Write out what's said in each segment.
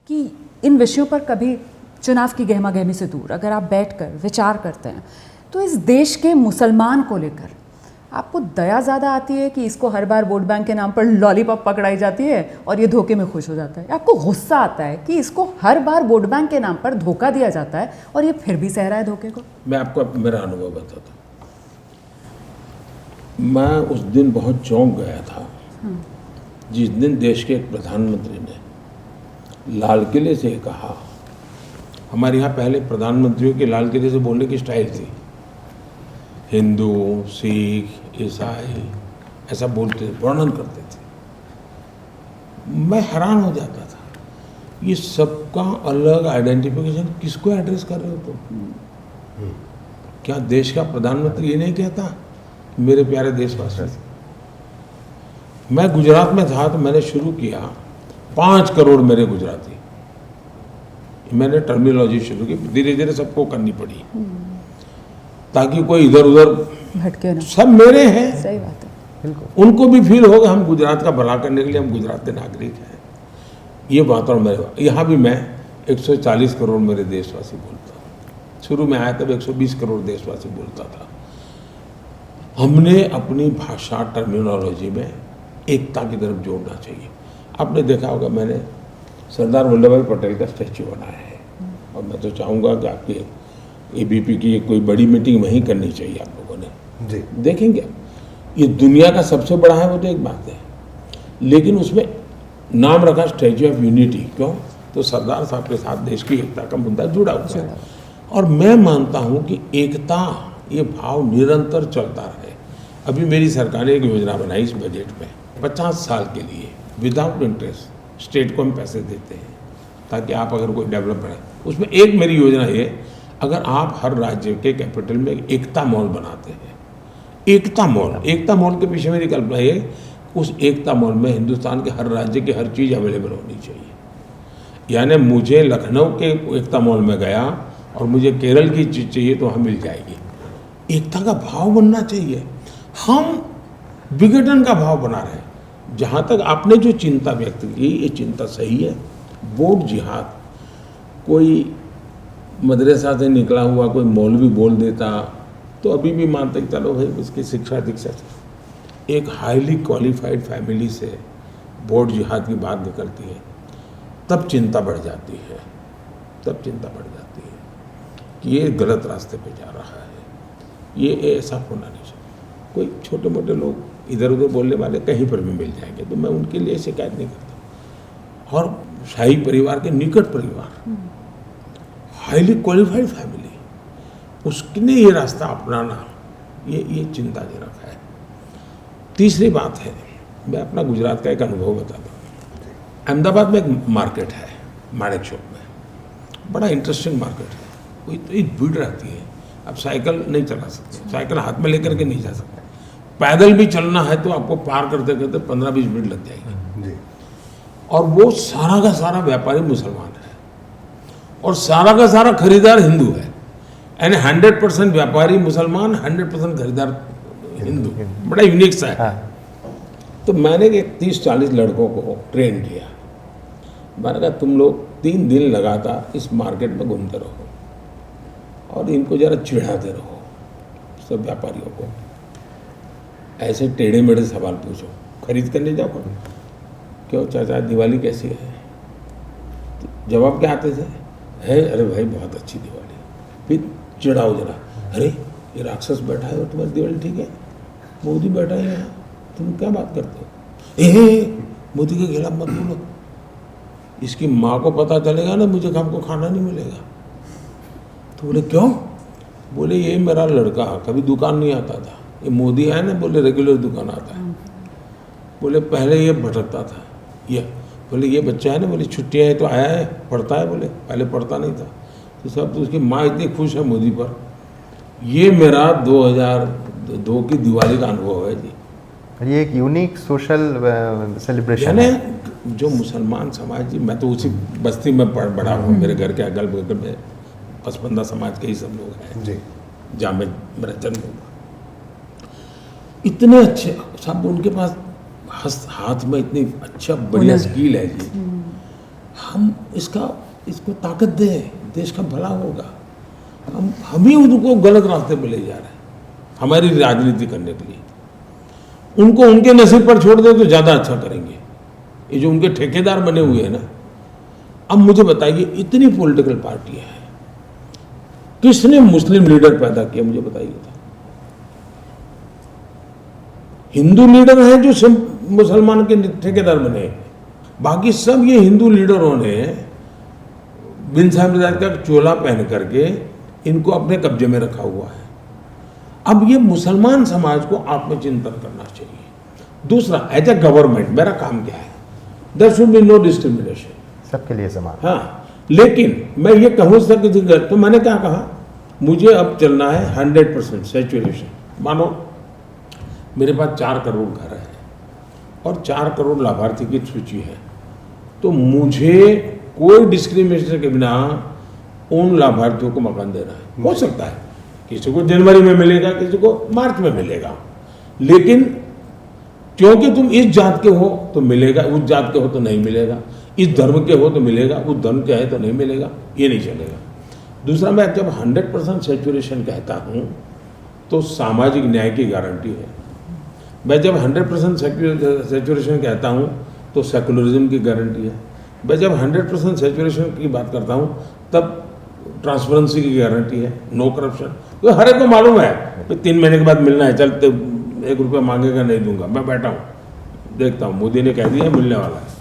कि इन विषयों पर कभी चुनाव की गहमा गहमी से दूर अगर आप बैठकर विचार करते हैं तो इस देश के मुसलमान को लेकर आपको दया ज़्यादा आती है कि इसको हर बार वोट बैंक के नाम पर लॉलीपॉप पकड़ाई जाती है और ये धोखे में खुश हो जाता है, आपको गुस्सा आता है कि इसको हर बार वोट बैंक के नाम पर धोखा दिया जाता है और ये फिर भी सह रहा है धोखे को? मैं आपको मेरा अनुभव बताता हूँ। मैं उस दिन बहुत चौंक गया था जिस दिन देश के एक प्रधानमंत्री ने लाल किले से कहा। हमारे यहाँ पहले प्रधानमंत्रियों के लाल किले से बोलने की स्टाइल थी, हिंदू, सिख, ईसाई ऐसा बोलते वर्णन करते थे। मैं हैरान हो जाता था, ये सबका अलग आइडेंटिफिकेशन किसको एड्रेस कर रहे हो तुम? क्या देश का प्रधानमंत्री ये नहीं कहता मेरे प्यारे देशवासी? मैं गुजरात में था तो मैंने शुरू किया 5 करोड़ मेरे गुजराती, मैंने टर्मिनोलॉजी शुरू की, धीरे धीरे सबको करनी पड़ी ताकि कोई इधर उधर भटके ना। सब मेरे हैं, सही बात है, बिल्कुल। उनको भी फील होगा हम गुजरात का भला करने के लिए हम गुजरात के नागरिक हैं। ये वातावरण मेरे, यहाँ भी मैं 140 करोड़ मेरे देशवासी बोलता हूँ। शुरू में आया तब 120 करोड़ देशवासी बोलता था। हमने अपनी भाषा टर्मिनोलॉजी में एकता की तरफ जोड़ना चाहिए। आपने देखा होगा मैंने सरदार वल्लभ भाई पटेल का स्टैच्यू बनाया है और मैं तो चाहूँगा कि आपके ABP की कोई बड़ी मीटिंग वहीं करनी चाहिए आप लोगों ने। जी। देखेंगे ये दुनिया का सबसे बड़ा है वो तो एक बात है, लेकिन उसमें नाम रखा स्टैच्यू ऑफ यूनिटी। क्यों? तो सरदार साहब के साथ देश की एकता का मुद्दा जुड़ा हुआ है और मैं मानता हूँ कि एकता ये भाव निरंतर चलता रहे। अभी मेरी सरकार ने एक योजना बनाई इस बजट में 50 साल के लिए विदाउट इंटरेस्ट स्टेट को हम पैसे देते हैं ताकि आप अगर कोई डेवलपमेंट है, उसमें एक मेरी योजना ये, अगर आप हर राज्य के कैपिटल में एकता मॉल बनाते हैं, एकता मॉल के पीछे मेरी कल्पना है उस एकता मॉल में हिंदुस्तान के हर राज्य की हर चीज़ अवेलेबल होनी चाहिए। यानी मुझे लखनऊ के एकता मॉल में गया और मुझे केरल की चीज़ चाहिए तो वहाँ मिल जाएगी। एकता का भाव बनना चाहिए। हम विघटन का भाव बना रहे हैं। जहाँ तक आपने जो चिंता व्यक्त की ये चिंता सही है। वोट जिहाद, कोई मदरसा से निकला हुआ कोई मौलवी बोल देता तो अभी भी मानते चलो भाई उसकी शिक्षा दीक्षा से। एक हाईली क्वालिफाइड फैमिली से वोट जिहाद की बात निकलती है तब चिंता बढ़ जाती है, कि ये गलत रास्ते पे जा रहा है। ये ऐसा होना नहीं चाहिए। कोई छोटे मोटे लोग इधर उधर बोलने वाले कहीं पर भी मिल जाएंगे तो मैं उनके लिए शिकायत नहीं करता। और शाही परिवार के निकट परिवार, हाईली क्वालिफाइड फैमिली, उसने ये रास्ता अपनाना ये चिंताजनक है। तीसरी बात है, मैं अपना गुजरात का एक अनुभव बताता हूँ। अहमदाबाद में एक मार्केट है माणिक चौक में, बड़ा इंटरेस्टिंग मार्केट है। कोई तो एक भीड़ रहती है, अब साइकिल नहीं चला सकते, साइकिल हाथ में लेकर के नहीं जा सकते, पैदल भी चलना है तो आपको पार करते करते 15-20 मिनट लग जाएगी। और वो सारा का सारा व्यापारी मुसलमान है और सारा का सारा खरीदार हिंदू है। यानी 100% व्यापारी मुसलमान, 100% खरीदार हिंदू। बड़ा यूनिक सा है। तो मैंने 30-40 लड़कों को ट्रेन किया। मैंने कहा तुम लोग 3 दिन लगातार इस मार्केट में घूमते रहो और इनको जरा चिढ़ाते रहो, सब व्यापारियों को। ऐसे टेढ़े मेढ़े सवाल पूछो, खरीद करने जाओ, क्यों चाचा दिवाली कैसी है? तो जवाब क्या आते थे? है अरे भाई बहुत अच्छी दिवाली। फिर चिढ़ाओ जरा, अरे ये राक्षस बैठा है और तुम्हारी दिवाली ठीक है? मोदी बैठा है यहाँ, तुम क्या बात करते हो? मोदी के खिलाफ मत बोलो, इसकी माँ को पता चलेगा ना मुझे हमको खाना नहीं मिलेगा। तो बोले क्यों? बोले ये मेरा लड़का कभी दुकान नहीं आता था, ये मोदी है ना, बोले रेगुलर दुकान आता है। बोले पहले ये भटकता था, ये बोले ये बच्चा है ना, बोले छुट्टियाँ है तो आया है, पढ़ता है, बोले पहले पढ़ता नहीं था। तो सब तो उसकी माँ इतनी खुश है मोदी पर। ये मेरा 2002 की दिवाली का अनुभव है जी। ये एक यूनिक सोशल सेलिब्रेशन है। जो मुसलमान समाज जी, मैं तो उसी बस्ती में बड़ा हूँ, मेरे घर के अगल बगल में पसमंदा समाज के ही सब लोग हैं जी, जहाँ में मेरा जन्म हुआ। इतने अच्छे सब, उनके पास हाथ में इतनी अच्छा बढ़िया स्किल है जी। हम इसको ताकत दें, देश का भला होगा। हम ही उनको गलत रास्ते पे ले जा रहे हैं हमारी राजनीति करने के लिए। उनको उनके नसीब पर छोड़ दें तो ज़्यादा अच्छा करेंगे। ये जो उनके ठेकेदार बने हुए हैं ना, अब मुझे बताइए, इतनी पॉलिटिकल पार्टियां हैं, किसने मुस्लिम लीडर पैदा किया मुझे बताइए। हिंदू लीडर हैं जो सब मुसलमान के ठेकेदार बने हैं, बाकी सब ये हिंदू लीडरों ने बिन साहब का चोला पहन करके इनको अपने कब्जे में रखा हुआ है। अब ये मुसलमान समाज को आत्मचिंतन करना चाहिए। दूसरा, एज ए गवर्नमेंट मेरा काम क्या है, there should be no discrimination, सबके लिए समान। हाँ, लेकिन मैं ये कहूँ सर, तो मैंने क्या कहा, मुझे अब चलना है 100% सैचुरेशन। मानो मेरे पास 4 करोड़ घर है और 4 करोड़ लाभार्थी की सूची है, तो मुझे कोई डिस्क्रिमिनेशन के बिना उन लाभार्थियों को मकान देना है। हो सकता है किसी को जनवरी में मिलेगा, किसी को मार्च में मिलेगा, लेकिन क्योंकि तुम इस जात के हो तो मिलेगा, उस जात के हो तो नहीं मिलेगा, इस धर्म के हो तो मिलेगा, उस धर्म के है तो नहीं मिलेगा, ये नहीं चलेगा। दूसरा, मैं जब 100% सैचुरेशन कहता हूँ तो सामाजिक न्याय की गारंटी है। मैं जब 100% सैचुरेशन कहता हूँ तो सेकुलरिज्म की गारंटी है। मैं जब 100% सैचुरेशन की बात करता हूँ तब ट्रांसपेरेंसी की गारंटी है, नो करप्शन। तो हर एक को मालूम है कि 3 महीने के बाद मिलना है, चलते 1 रुपया मांगेगा नहीं दूंगा, मैं बैठा हूँ देखता हूँ, मोदी ने कह दिया मिलने वाला है।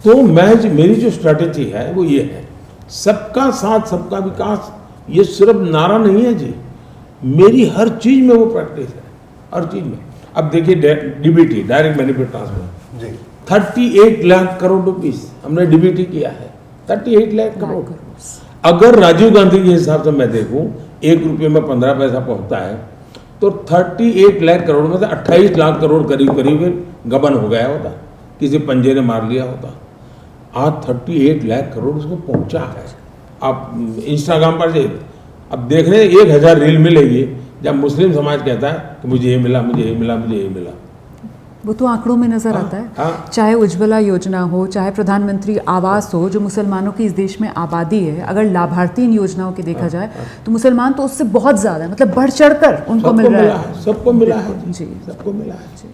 तो मेरी जो स्ट्रैटेजी है वो ये है, सबका साथ सबका विकास। ये सिर्फ नारा नहीं है जी, मेरी हर चीज में वो प्रैक्टिस है, हर चीज में। अब देखिए डीबीटी, डायरेक्ट बेनिफिट ट्रांसफर जी, 38 लाख करोड़ रुपीस हमने डीबीटी किया है। 38 लाख करोड़। अगर राजीव गांधी के हिसाब से मैं देखूं 1 रुपये में 15 पैसा पहुंचता है, तो 38 लाख करोड़ में से 28 लाख करोड़ करीब गबन हो गया होता, किसी पंजे ने मार लिया होता। आज 38 लाख करोड़ उसको पहुंचा है। आप इंस्टाग्राम पर अब देख रहे हैं 1000 रील मिलेगी जब मुस्लिम समाज कहता है कि मुझे ये मिला, मुझे ये मिला, मुझे ये मिला। वो तो आंकड़ों में नजर आता है। चाहे उज्ज्वला योजना हो, चाहे प्रधानमंत्री आवास हो, जो मुसलमानों की इस देश में आबादी है, अगर लाभार्थी इन योजनाओं के देखा जाए तो मुसलमान तो उससे बहुत ज्यादा, मतलब बढ़ चढ़कर उनको मिल रहा है। सबको मिला है जी, सबको मिला है जी।